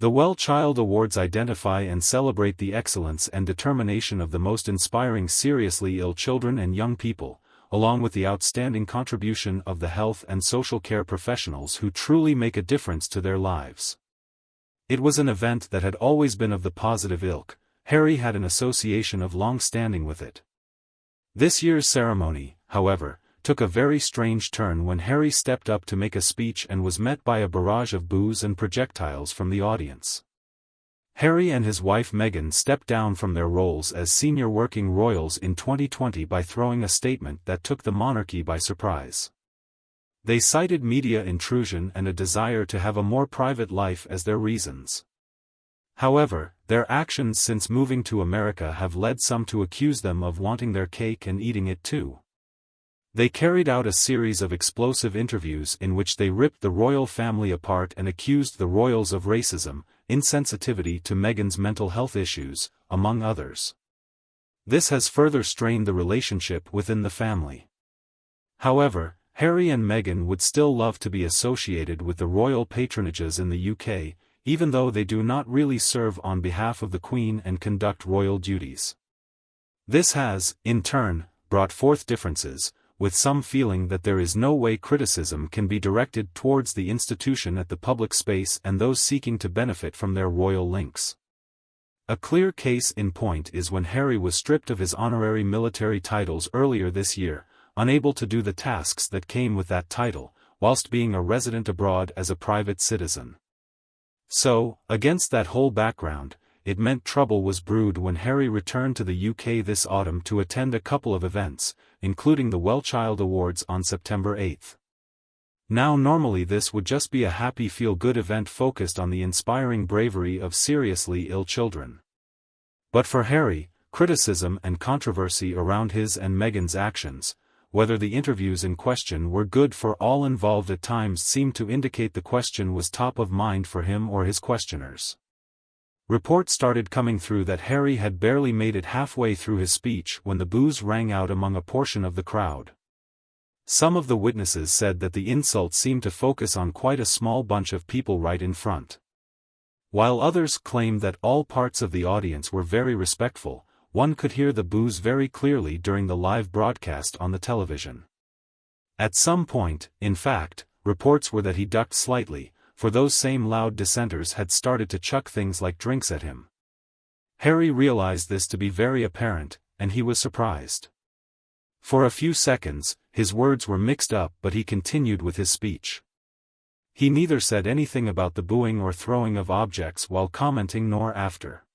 The Well Child Awards identify and celebrate the excellence and determination of the most inspiring seriously ill children and young people, along with the outstanding contribution of the health and social care professionals who truly make a difference to their lives. It was an event that had always been of the positive ilk. Harry had an association of long standing with it. This year's ceremony, however, took a very strange turn when Harry stepped up to make a speech and was met by a barrage of boos and projectiles from the audience. Harry and his wife Meghan stepped down from their roles as senior working royals in 2020 by throwing a statement that took the monarchy by surprise. They cited media intrusion and a desire to have a more private life as their reasons. However, their actions since moving to America have led some to accuse them of wanting their cake and eating it too. They carried out a series of explosive interviews in which they ripped the royal family apart and accused the royals of racism, insensitivity to Meghan's mental health issues, among others. This has further strained the relationship within the family. However, Harry and Meghan would still love to be associated with the royal patronages in the UK, even though they do not really serve on behalf of the Queen and conduct royal duties. This has, in turn, brought forth differences, with some feeling that there is no way criticism can be directed towards the institution at the public space and those seeking to benefit from their royal links. A clear case in point is when Harry was stripped of his honorary military titles earlier this year, unable to do the tasks that came with that title, whilst being a resident abroad as a private citizen. So, against that whole background, it meant trouble was brewed when Harry returned to the UK this autumn to attend a couple of events, including the Well Child Awards on September 8. Now normally this would just be a happy feel-good event focused on the inspiring bravery of seriously ill children. But for Harry, criticism and controversy around his and Meghan's actions, whether the interviews in question were good for all involved at times seemed to indicate the question was top of mind for him or his questioners. Reports started coming through that Harry had barely made it halfway through his speech when the boos rang out among a portion of the crowd. Some of the witnesses said that the insult seemed to focus on quite a small bunch of people right in front. While others claimed that all parts of the audience were very respectful, one could hear the boos very clearly during the live broadcast on the television. At some point, in fact, reports were that he ducked slightly, for those same loud dissenters had started to chuck things like drinks at him. Harry realized this to be very apparent, and he was surprised. For a few seconds, his words were mixed up but he continued with his speech. He neither said anything about the booing or throwing of objects while commenting nor after.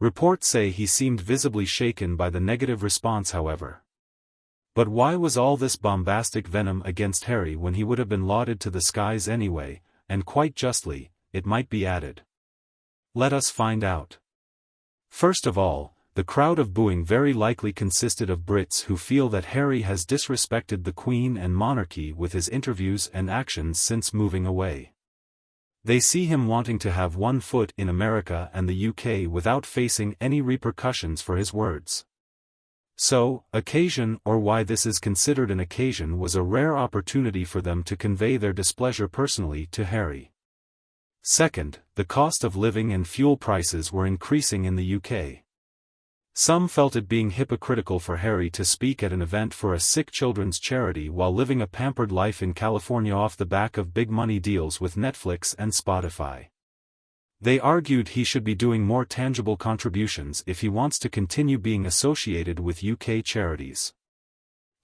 Reports say he seemed visibly shaken by the negative response however. But why was all this bombastic venom against Harry when he would have been lauded to the skies anyway, and quite justly, it might be added. Let us find out. First of all, the crowd of booing very likely consisted of Brits who feel that Harry has disrespected the Queen and monarchy with his interviews and actions since moving away. They see him wanting to have one foot in America and the UK without facing any repercussions for his words. So, occasion or why this is considered an occasion was a rare opportunity for them to convey their displeasure personally to Harry. Second, the cost of living and fuel prices were increasing in the UK. Some felt it being hypocritical for Harry to speak at an event for a sick children's charity while living a pampered life in California off the back of big money deals with Netflix and Spotify. They argued he should be doing more tangible contributions if he wants to continue being associated with UK charities.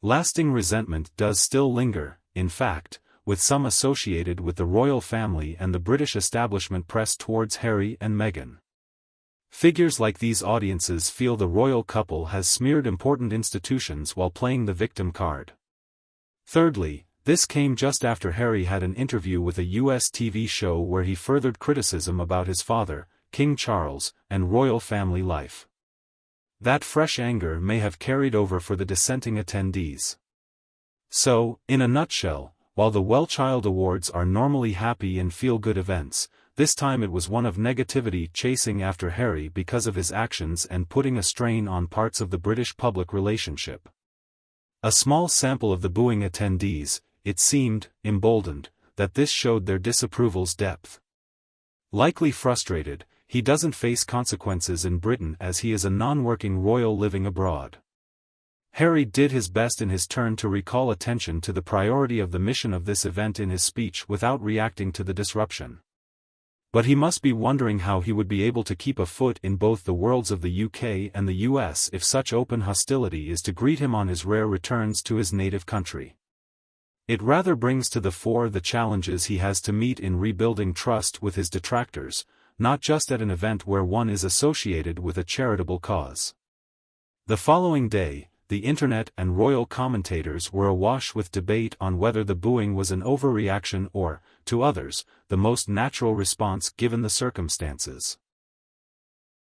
Lasting resentment does still linger, in fact, with some associated with the royal family and the British establishment press towards Harry and Meghan. Figures like these audiences feel the royal couple has smeared important institutions while playing the victim card. Thirdly, this came just after Harry had an interview with a US TV show where he furthered criticism about his father, King Charles, and royal family life. That fresh anger may have carried over for the dissenting attendees. So, in a nutshell, while the Well Child Awards are normally happy and feel-good events, this time it was one of negativity chasing after Harry because of his actions and putting a strain on parts of the British public relationship. A small sample of the booing attendees, it seemed, emboldened, that this showed their disapproval's depth. Likely frustrated, he doesn't face consequences in Britain as he is a non-working royal living abroad. Harry did his best in his turn to recall attention to the priority of the mission of this event in his speech without reacting to the disruption. But he must be wondering how he would be able to keep a foot in both the worlds of the UK and the US if such open hostility is to greet him on his rare returns to his native country. It rather brings to the fore the challenges he has to meet in rebuilding trust with his detractors, not just at an event where one is associated with a charitable cause. The following day, the internet and royal commentators were awash with debate on whether the booing was an overreaction or, to others, the most natural response given the circumstances.